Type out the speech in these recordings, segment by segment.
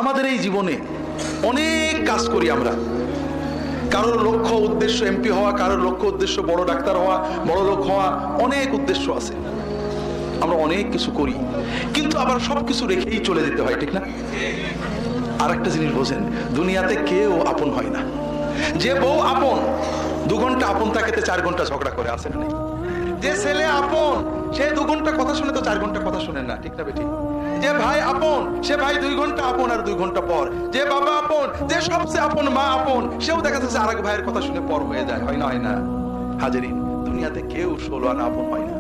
আমাদের এই জীবনে অনেক কাজ করি আমরা। কারোর লক্ষ্য উদ্দেশ্য এমপি হওয়া, কারোর লক্ষ্য উদ্দেশ্য বড় ডাক্তার হওয়া, বড় লোক হওয়া, অনেক উদ্দেশ্য আছে। আমরা অনেক কিছু করি, কিন্তু আবার সবকিছু রেখেই চলে যেতে হয়, ঠিক না? আর একটা জিনিস বোঝেন, দুনিয়াতে কেউ আপন হয় না। যে বউ আপন, 2 ঘন্টা আপন থাকেতে 4 ঘন্টা ঝগড়া করে, আসেন না? যে ছেলে আপন, সে 2 ঘন্টা কথা শুনে তো 4 ঘন্টা কথা শুনেন না, ঠিক না বেঠিক? যে ভাই আপন, সে ভাই 2 ঘন্টা আপন আর 2 ঘন্টা পর। যে বাবা আপন, যে সবচেয়ে আপন মা আপন, সেও দেখা যাচ্ছে আরেক ভাইয়ের কথা শুনে পর হয়ে যায়, হয় না? হয় না হাজারিন? দুনিয়াতে কেউ 16 আনা আপন হয় না।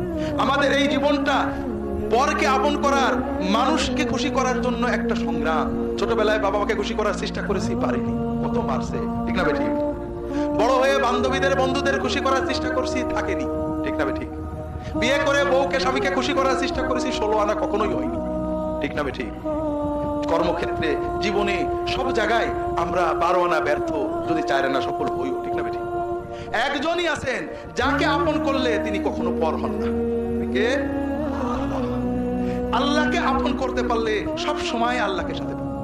আমাদের এই জীবনটা পরকে আপন করার, মানুষকে খুশি করার জন্য একটা সংগ্রাম। ছোটবেলায় বাবা মাকে খুশি করার চেষ্টা করেছি, পারিনি, কত মারছে, ঠিক না বেঠিক? বড় হয়ে বান্ধবীদের বন্ধুদের খুশি করার চেষ্টা করছি, থাকেনি, ঠিক না বেঠিক? বিয়ে করে বউকে স্বামীকে খুশি করার চেষ্টা করেছি, 16 আনা কখনোই হয়নি, ঠিক না বেঠিক? কর্মক্ষেত্রে, জীবনে, সব জায়গায় আমরা 12 আনা ব্যর্থ, যদি 4 আনা সফল হইও, ঠিক না বেঠিক? একজনই আছেন যাকে আপন করলে তিনি কখনো পর হন না। কে? আল্লাহকে আপন করতে পারলে সব সময় আল্লাহকে সাথে পাবেন।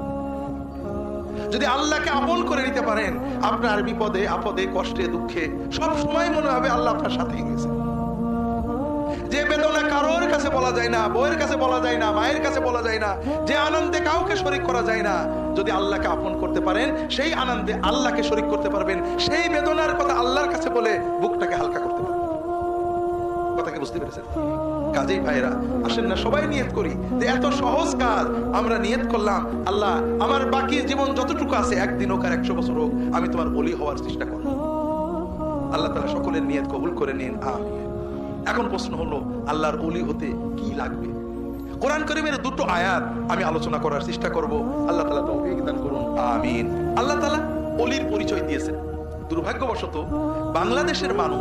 যদি আল্লাহকে আপন করে নিতে পারেন, আপনার বিপদে আপদে কষ্টে দুঃখে সব সময় মনে হবে আল্লাহ আপনার সাথেই রয়েছে। যে বেদনা কারোর কাছে বলা যায় না, বউয়ের কাছে বলা যায় না, মায়ের কাছে বলা যায় না, যে আনন্দে কাউকে শরীক করা যায় না, যদি আল্লাহকে আপন করতে পারেন, সেই আনন্দে আল্লাহকে শরীক করতে পারবেন, সেই বেদনার কথা আল্লাহর কাছে বলে বুকটাকে হালকা করতে পারবেন। কথাকে বুঝতে পেরেছেন? কাজেই ভাইরা, আসেন না সবাই নিয়ত করি যে এত সহজ কাজ আমরা নিয়ত করলাম, আল্লাহ আমার বাকি জীবন যতটুকু আছে, 1 দিন হোক আর 100 বছর হোক, আমি তোমার ওলি হওয়ার চেষ্টা করব। আল্লাহ তাআলা সকলের নিয়ত কবুল করে নিন, আমিন। এখন প্রশ্ন হলো, আল্লাহর ওলি হতে কি লাগবে? কোরআন কারীমের 2টো আয়াত আমি আলোচনা করার চেষ্টা করব। আল্লাহ তাআলা তৌফিক দান করুন, আমিন। আল্লাহ তাআলা ওলির পরিচয় দিয়েছেন। দুর্ভাগ্যবশত বাংলাদেশের মানুষ